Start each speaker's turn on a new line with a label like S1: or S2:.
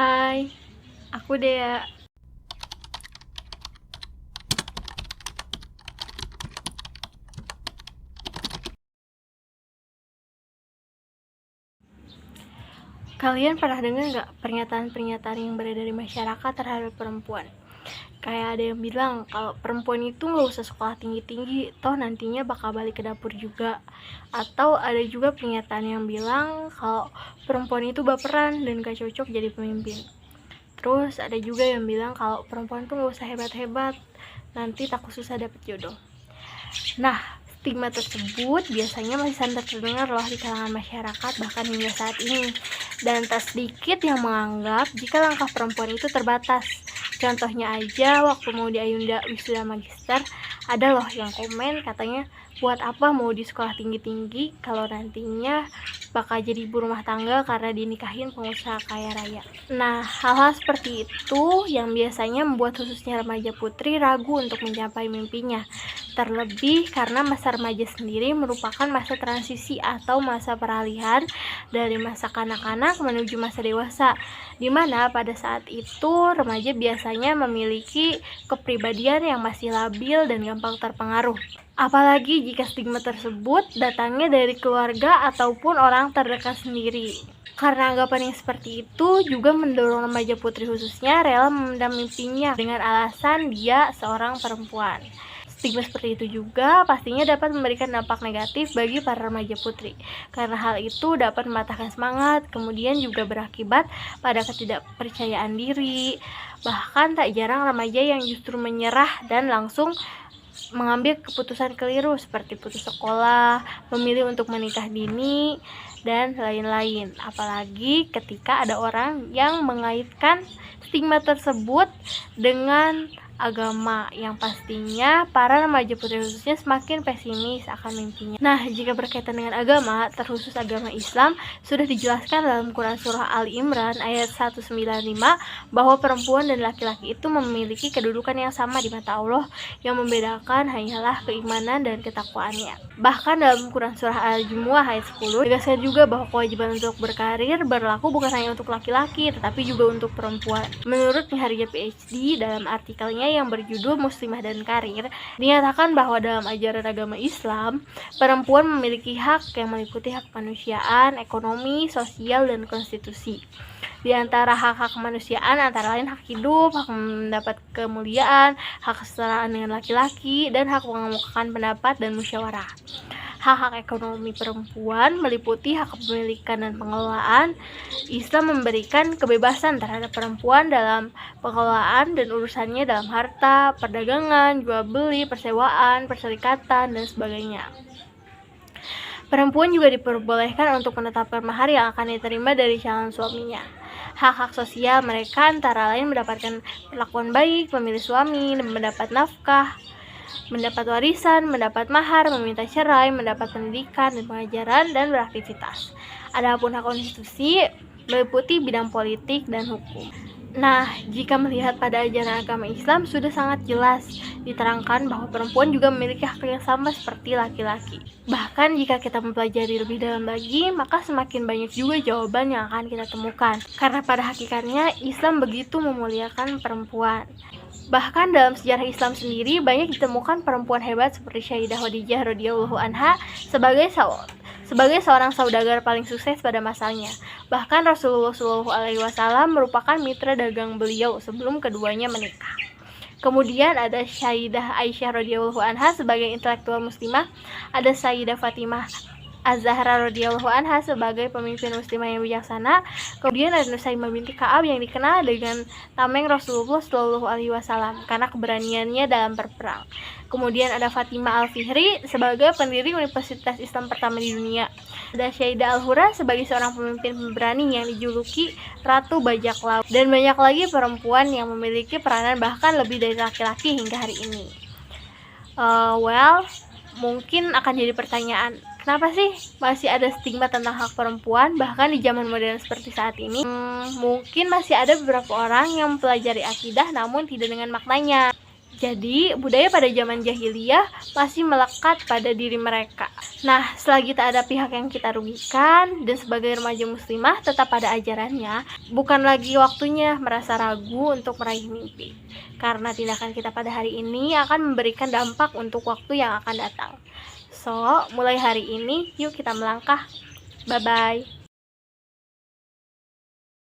S1: Hai, aku Dea. Kalian pernah dengar nggak pernyataan-pernyataan yang beredar di masyarakat terhadap perempuan? Kayak ada yang bilang kalau perempuan itu nggak usah sekolah tinggi-tinggi, toh nantinya bakal balik ke dapur juga. Atau ada juga pernyataan yang bilang kalau perempuan itu baperan dan gak cocok jadi pemimpin. Terus ada juga yang bilang kalau perempuan tuh nggak usah hebat-hebat, nanti takut susah dapet jodoh. Nah, stigma tersebut biasanya masih santer terdengar loh di kalangan masyarakat bahkan hingga saat ini. Dan tak sedikit yang menganggap jika langkah perempuan itu terbatas. Contohnya aja waktu mau di Ayunda wisuda magister, ada loh yang komen katanya buat apa mau di sekolah tinggi-tinggi kalau nantinya bakal jadi ibu rumah tangga karena dinikahin pengusaha kaya raya. Nah, hal-hal seperti itu yang biasanya membuat khususnya remaja putri ragu untuk mencapai mimpinya. Terlebih karena masa remaja sendiri merupakan masa transisi atau masa peralihan dari masa kanak-kanak menuju masa dewasa, di mana pada saat itu remaja biasanya memiliki kepribadian yang masih labil dan gampang terpengaruh. Apalagi jika stigma tersebut datangnya dari keluarga ataupun orang terdekat sendiri. Karena anggapan yang seperti itu juga mendorong remaja putri khususnya rela memendam mimpinya dengan alasan dia seorang perempuan. Stigma seperti itu juga pastinya dapat memberikan dampak negatif bagi para remaja putri, karena hal itu dapat mematahkan semangat, kemudian juga berakibat pada ketidakpercayaan diri. Bahkan tak jarang remaja yang justru menyerah dan langsung mengambil keputusan keliru seperti putus sekolah, memilih untuk menikah dini, dan lain-lain. Apalagi ketika ada orang yang mengaitkan stigma tersebut dengan agama, yang pastinya para remaja putri khususnya semakin pesimis akan mimpinya. Nah, jika berkaitan dengan agama, terkhusus agama Islam, sudah dijelaskan dalam Quran Surah Ali Imran ayat 195 bahwa perempuan dan laki-laki itu memiliki kedudukan yang sama di mata Allah, yang membedakan hanyalah keimanan dan ketakwaannya. Bahkan dalam Quran Surah Al-Jumu'ah ayat 10 ditegaskan juga bahwa kewajiban untuk berkarir berlaku bukan hanya untuk laki-laki, tetapi juga untuk perempuan. Menurut Niharja PhD dalam artikelnya yang berjudul Muslimah dan Karir, dinyatakan bahwa dalam ajaran agama Islam, perempuan memiliki hak yang meliputi hak kemanusiaan, ekonomi, sosial, dan konstitusi. Di antara hak-hak kemanusiaan antara lain hak hidup, hak mendapat kemuliaan, hak kesetaraan dengan laki-laki, dan hak mengemukakan pendapat dan musyawarah. Hak-hak ekonomi perempuan meliputi hak kepemilikan dan pengelolaan. Islam memberikan kebebasan terhadap perempuan dalam pengelolaan dan urusannya dalam harta, perdagangan, jual beli, persewaan, perserikatan, dan sebagainya. Perempuan juga diperbolehkan untuk menetapkan mahar yang akan diterima dari calon suaminya. Hak-hak sosial mereka antara lain mendapatkan perlakuan baik, memilih suami, mendapat nafkah, mendapat warisan, mendapat mahar, meminta cerai, mendapat pendidikan dan pengajaran, dan beraktivitas. Adapun hak konstitusi meliputi bidang politik dan hukum. Nah, jika melihat pada ajaran agama Islam sudah sangat jelas diterangkan bahwa perempuan juga memiliki hak yang sama seperti laki-laki. Bahkan jika kita mempelajari lebih dalam lagi, maka semakin banyak juga jawaban yang akan kita temukan. Karena pada hakikatnya Islam begitu memuliakan perempuan. Bahkan dalam sejarah Islam sendiri banyak ditemukan perempuan hebat seperti Sayyidah Khadijah radhiyallahu anha sebagai seorang saudagar paling sukses pada masanya. Bahkan Rasulullah SAW merupakan mitra dagang beliau sebelum keduanya menikah. Kemudian ada Sayyidah Aisyah radhiyallahu anha sebagai intelektual muslimah, ada Sayyidah Fatimah Az-Zahra radhiyallahu anha sebagai pemimpin muslimah yang bijaksana. Kemudian ada Nusaimah binti Ka'ab yang dikenal dengan tameng Rasulullah Shallallahu alaihi wasallam karena keberaniannya dalam berperang. Kemudian ada Fatimah Al-Fihri sebagai pendiri Universitas Islam pertama di dunia. Ada Syaidah Al-Hura sebagai seorang pemimpin pemberani yang dijuluki Ratu Bajak Laut. Dan banyak lagi perempuan yang memiliki peranan bahkan lebih dari laki-laki hingga hari ini. Mungkin akan jadi pertanyaan, kenapa sih masih ada stigma tentang hak perempuan bahkan di zaman modern seperti saat ini? Mungkin masih ada beberapa orang yang mempelajari akidah namun tidak dengan maknanya. Jadi, budaya pada zaman jahiliyah masih melekat pada diri mereka. Nah, selagi tak ada pihak yang kita rugikan, dan sebagai remaja muslimah tetap pada ajarannya, bukan lagi waktunya merasa ragu untuk meraih mimpi. Karena tindakan kita pada hari ini akan memberikan dampak untuk waktu yang akan datang. So, mulai hari ini, yuk kita melangkah. Bye-bye.